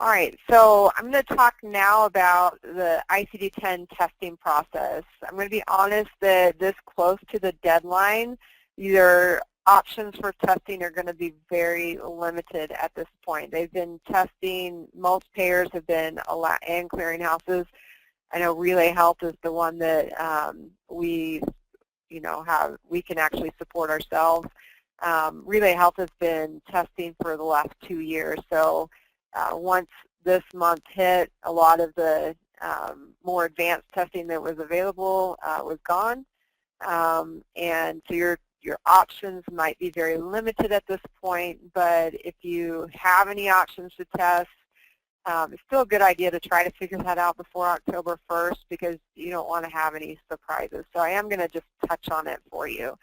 All right, so I'm going to talk now about the ICD-10 testing process. I'm going to be honest that this close to the deadline, your options for testing are going to be very limited at this point. They've been testing, most payers have been, and clearinghouses. I know Relay Health is the one that we can actually support ourselves. Relay Health has been testing for the last 2 years, so once this month hit, a lot of the more advanced testing that was available was gone, and so your options might be very limited at this point. But if you have any options to test, it's still a good idea to try to figure that out before October 1st, because you don't want to have any surprises. So I am going to just touch on it for you.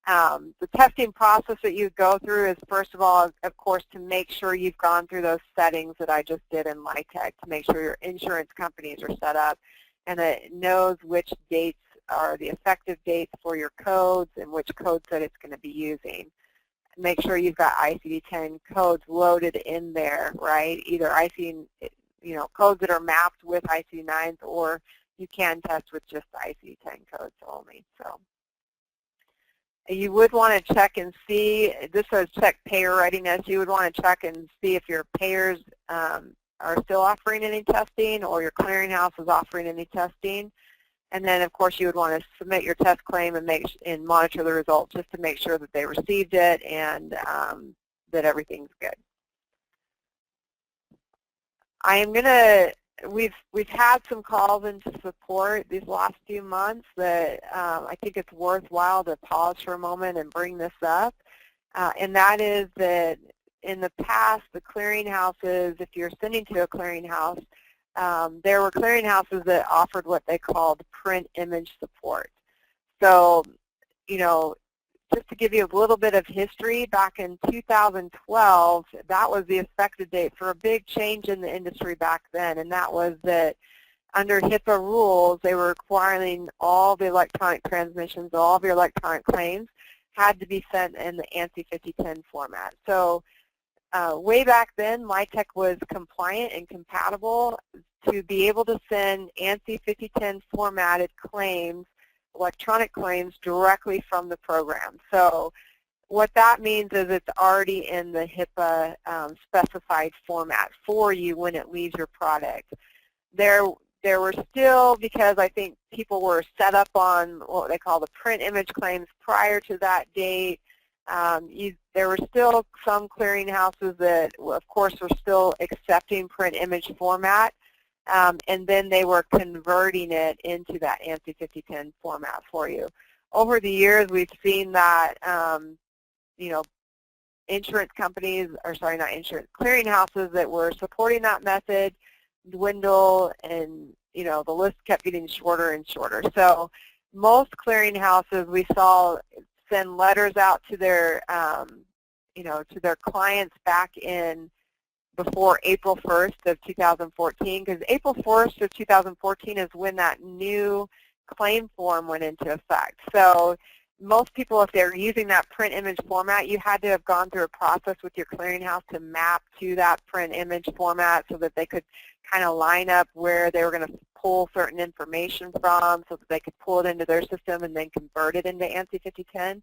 The testing process that you go through is, first of all, of course, to make sure you've gone through those settings that I just did in Lytec, to make sure your insurance companies are set up and that it knows which dates are the effective dates for your codes and which code set it's going to be using. Make sure you've got ICD-10 codes loaded in there, right? Either codes that are mapped with ICD-9s, or you can test with just the ICD-10 codes only. So you would want to check and see, this says check payer readiness. You would want to check and see if your payers are still offering any testing, or your clearinghouse is offering any testing. And then, of course, you would want to submit your test claim and monitor the results just to make sure that they received it and that everything's good. We've had some calls into support these last few months that I think it's worthwhile to pause for a moment and bring this up. And that is that in the past, the clearinghouses, if you're sending to a clearinghouse, there were clearinghouses that offered what they called print image support. So, just to give you a little bit of history, back in 2012, that was the effective date for a big change in the industry back then, and that was that under HIPAA rules, they were requiring all the electronic transmissions, all of your electronic claims had to be sent in the ANSI 5010 format. So way back then, Lytec was compliant and compatible to be able to send ANSI 5010 formatted claims, electronic claims, directly from the program. So what that means is it's already in the HIPAA specified format for you when it leaves your product. There were still, because I think people were set up on what they call the print image claims prior to that date, there were still some clearinghouses that, of course, were still accepting print image format, and then they were converting it into that ANSI 5010 format for you. Over the years, we've seen that, insurance companies, or sorry, not insurance, clearinghouses that were supporting that method dwindle, and the list kept getting shorter and shorter. So most clearinghouses we saw send letters out to their, to their clients back in before April 1st of 2014, because April 1st of 2014 is when that new claim form went into effect. So most people, if they're using that print image format, you had to have gone through a process with your clearinghouse to map to that print image format so that they could kind of line up where they were going to pull certain information from so that they could pull it into their system and then convert it into ANSI 5010.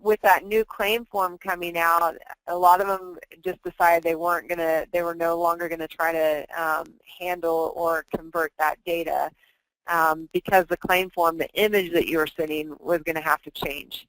With that new claim form coming out, a lot of them just decided they were no longer going to try to handle or convert that data because the claim form, the image that you were sending, was going to have to change.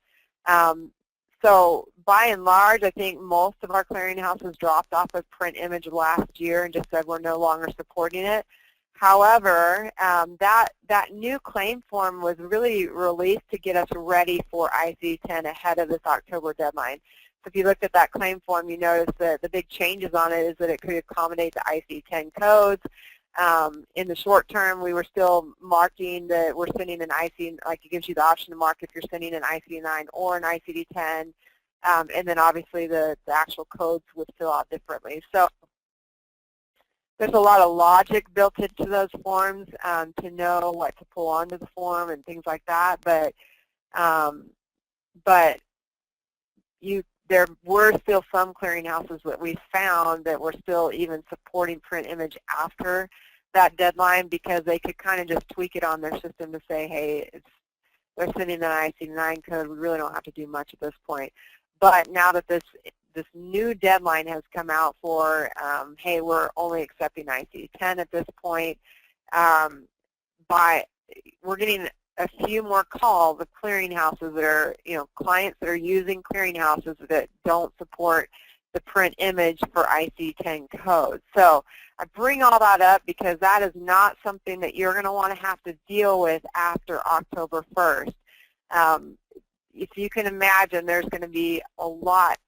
So by and large, I think most of our clearinghouses dropped off of print image last year and just said we're no longer supporting it. However, that new claim form was really released to get us ready for ICD-10 ahead of this October deadline. So if you looked at that claim form, you notice that the big changes on it is that it could accommodate the ICD-10 codes. In the short term, we were still marking that we're sending an ICD, like it gives you the option to mark if you're sending an ICD-9 or an ICD-10, and then obviously the actual codes would fill out differently. So there's a lot of logic built into those forms to know what to pull onto the form and things like that. But there were still some clearinghouses that we found that were still even supporting print image after that deadline, because they could kind of just tweak it on their system to say, hey, they're sending an ICD-10 code. We really don't have to do much at this point. But now that this new deadline has come out for, hey, we're only accepting ICD-10 at this point, we're getting a few more calls of clearinghouses that are, clients that are using clearinghouses that don't support the print image for ICD-10 codes. So I bring all that up because that is not something that you're going to want to have to deal with after October 1st. If you can imagine, there's going to be a lot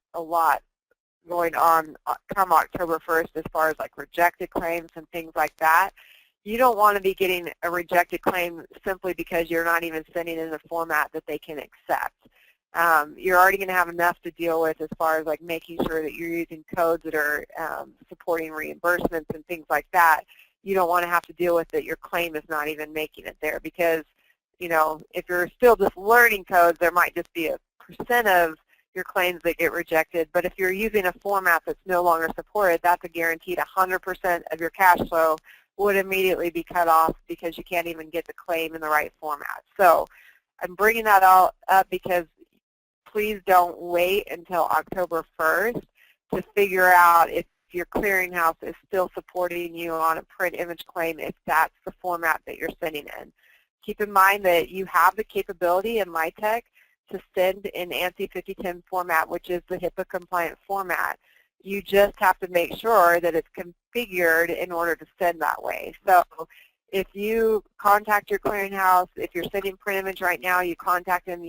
going on come October 1st as far as like rejected claims and things like that. You don't want to be getting a rejected claim simply because you're not even sending in a format that they can accept. You're already going to have enough to deal with as far as like making sure that you're using codes that are supporting reimbursements and things like that. You don't want to have to deal with that your claim is not even making it there, because if you're still just learning codes, there might just be a % of your claims that get rejected. But if you're using a format that's no longer supported, that's a guaranteed 100% of your cash flow would immediately be cut off because you can't even get the claim in the right format. So I'm bringing that all up because please don't wait until October 1st to figure out if your clearinghouse is still supporting you on a print image claim, if that's the format that you're sending in. Keep in mind that you have the capability in Lytec to send in ANSI 5010 format, which is the HIPAA compliant format. You just have to make sure that it's configured in order to send that way. So if you contact your clearinghouse, if you're sending print image right now, you contact them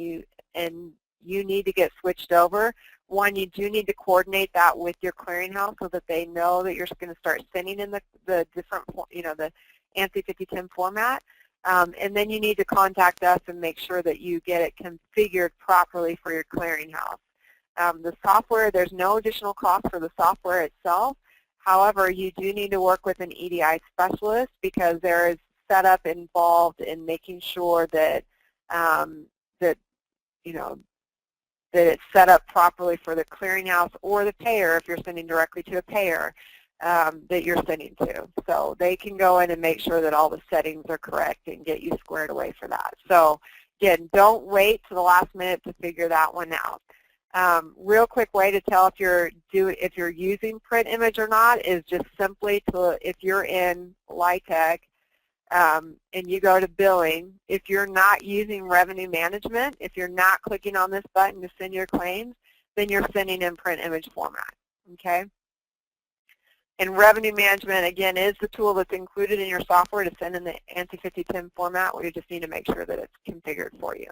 and you need to get switched over. One, you do need to coordinate that with your clearinghouse so that they know that you're going to start sending in the different, the ANSI 5010 format. And then you need to contact us and make sure that you get it configured properly for your clearinghouse. The software, there's no additional cost for the software itself. However, you do need to work with an EDI specialist because there is setup involved in making sure that that it's set up properly for the clearinghouse or the payer if you're sending directly to a payer that you're sending to. So they can go in and make sure that all the settings are correct and get you squared away for that. So again, don't wait to the last minute to figure that one out. Real quick way to tell if you're using print image or not is just simply to, if you're in Lytec and you go to billing, if you're not using revenue management, if you're not clicking on this button to send your claims, then you're sending in print image format, okay? And revenue management, again, is the tool that's included in your software to send in the ANSI 5010 format. We just need to make sure that it's configured for you.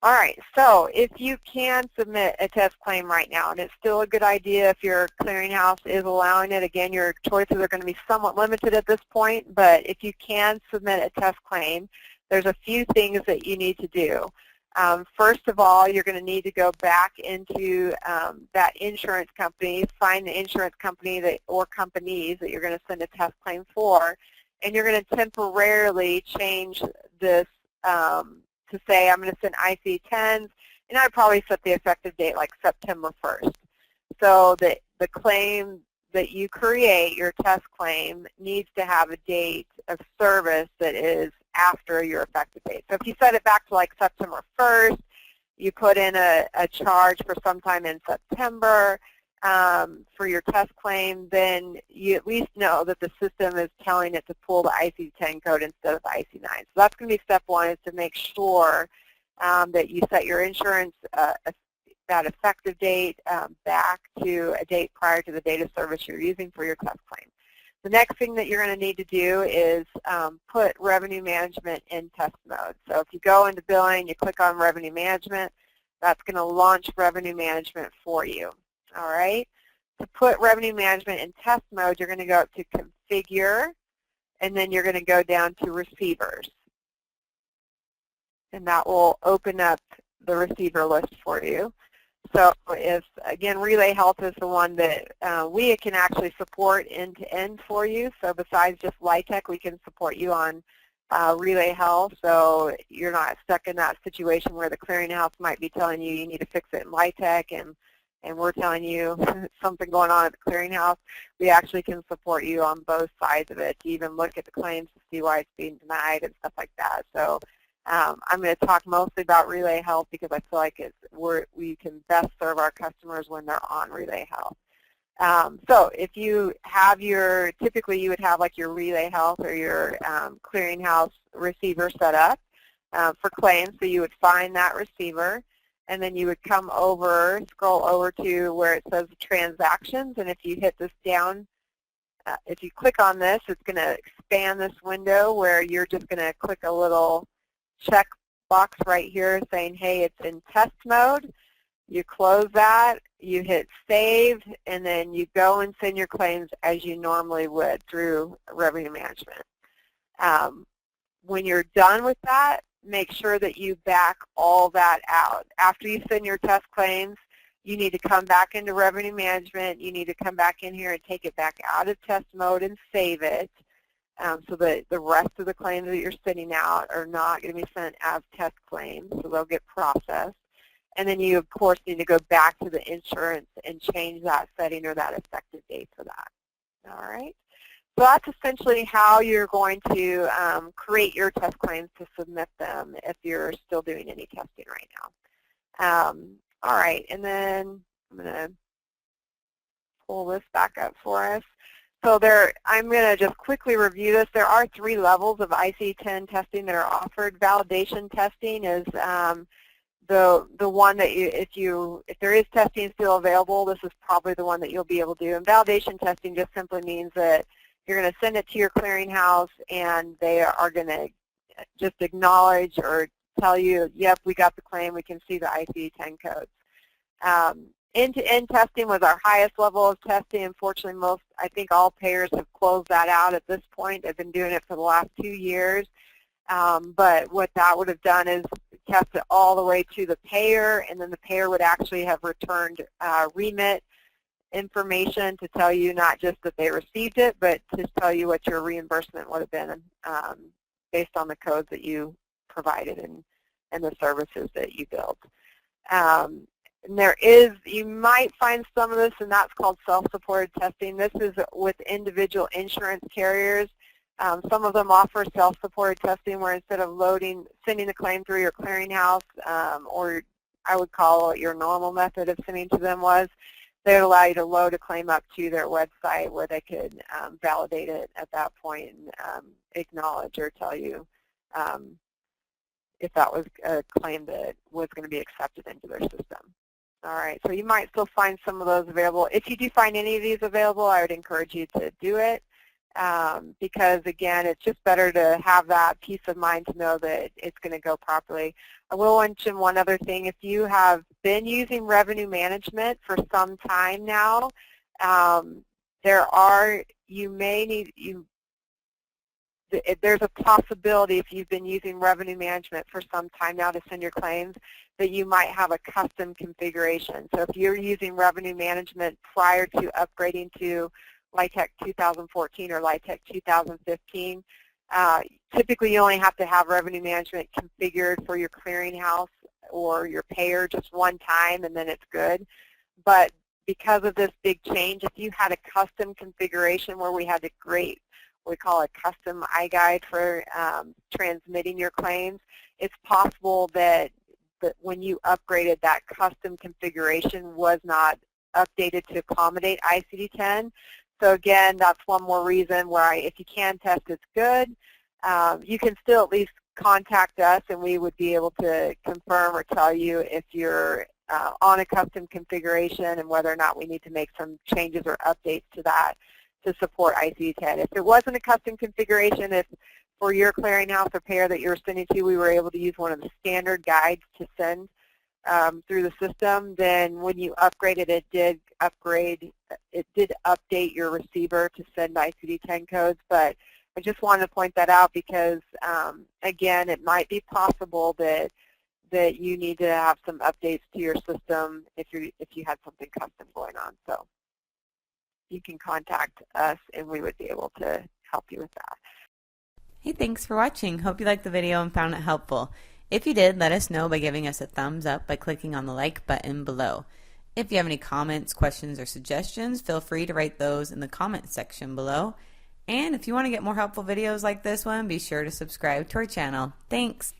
All right, so if you can submit a test claim right now, and it's still a good idea if your clearinghouse is allowing it, again, your choices are going to be somewhat limited at this point, but if you can submit a test claim, there's a few things that you need to do. First of all, you're going to need to go back into that insurance company, find the insurance company or companies that you're going to send a test claim for, and you're going to temporarily change this to say I'm going to send ICD-10s, and I'd probably set the effective date like September 1st. So that the claim that you create, your test claim, needs to have a date of service that is after your effective date. So if you set it back to like September 1st, you put in a charge for sometime in September for your test claim, then you at least know that the system is telling it to pull the ICD-10 code instead of the ICD-9. So that's going to be step one, is to make sure that you set your insurance, that effective date back to a date prior to the date of service you're using for your test claim. The next thing that you're going to need to do is put revenue management in test mode. So if you go into billing, you click on revenue management, that's going to launch revenue management for you. All right. To put revenue management in test mode, you're going to go up to configure, and then you're going to go down to receivers. And that will open up the receiver list for you. So if, again, Relay Health is the one that we can actually support end-to-end for you. So besides just Lytec, we can support you on relay health, so you're not stuck in that situation where the clearinghouse might be telling you need to fix it in Lytec, and we're telling you something going on at the clearinghouse. We actually can support you on both sides of it to even look at the claims to see why it's being denied and stuff like that. So I'm going to talk mostly about relay health because I feel like we can best serve our customers when they're on relay health. So if you have typically you would have like your relay health or your clearinghouse receiver set up for claims. So you would find that receiver, and then you would come over, scroll over to where it says transactions, and if you hit this down, if you click on this, it's going to expand this window where you're just going to click a little check box right here saying, hey, it's in test mode. You close that, you hit save, and then you go and send your claims as you normally would through revenue management. When you're done with that, make sure that you back all that out. After you send your test claims, you need to come back into revenue management. You need to come back in here and take it back out of test mode and save it so that the rest of the claims that you're sending out are not going to be sent as test claims, so they'll get processed. And then you, of course, need to go back to the insurance and change that setting or that effective date for that. All right? So that's essentially how you're going to create your test claims to submit them if you're still doing any testing right now. All right, and then I'm going to pull this back up for us. So I'm going to just quickly review this. There are 3 levels of ICD-10 testing that are offered. Validation testing is the one that if there is testing still available, this is probably the one that you'll be able to do. And validation testing just simply means that you're going to send it to your clearinghouse, and they are going to just acknowledge or tell you, yep, we got the claim, we can see the ICD-10 codes. End-to-end testing was our highest level of testing. Unfortunately, I think all payers have closed that out at this point. They've been doing it for the last 2 years. But what that would have done is test it all the way to the payer, and then the payer would actually have returned remit information to tell you not just that they received it, but to tell you what your reimbursement would have been based on the codes that you provided and the services that you built. And you might find some of this, and that's called self-supported testing. This is with individual insurance carriers. Some of them offer self-supported testing where instead of sending the claim through your clearinghouse, or I would call it your normal method of sending to them they would allow you to load a claim up to their website where they could validate it at that point and acknowledge or tell you if that was a claim that was going to be accepted into their system. All right, so you might still find some of those available. If you do find any of these available, I would encourage you to do it. Because, again, it's just better to have that peace of mind to know that it's going to go properly. I will mention one other thing. If you have been using revenue management for some time now, there's a possibility if you've been using revenue management for some time now to send your claims that you might have a custom configuration. So if you're using revenue management prior to upgrading to Lytec 2014 or Lytec 2015. Typically, you only have to have revenue management configured for your clearinghouse or your payer just one time, and then it's good. But because of this big change, if you had a custom configuration where we had to create what we call a custom iGuide for transmitting your claims, it's possible that when you upgraded, that custom configuration was not updated to accommodate ICD-10. So again, that's one more reason why if you can test, it's good. You can still at least contact us, and we would be able to confirm or tell you if you're on a custom configuration and whether or not we need to make some changes or updates to that to support ICD-10. If it wasn't a custom configuration, if for your clearinghouse or payer that you were sending to, we were able to use one of the standard guides to send through the system, then when you upgraded, it did update your receiver to send ICD-10 codes. But I just wanted to point that out because, again, it might be possible that you need to have some updates to your system if you had something custom going on. So you can contact us, and we would be able to help you with that. Hey, thanks for watching. Hope you liked the video and found it helpful. If you did, let us know by giving us a thumbs up by clicking on the like button below. If you have any comments, questions, or suggestions, feel free to write those in the comments section below. And if you want to get more helpful videos like this one, be sure to subscribe to our channel. Thanks!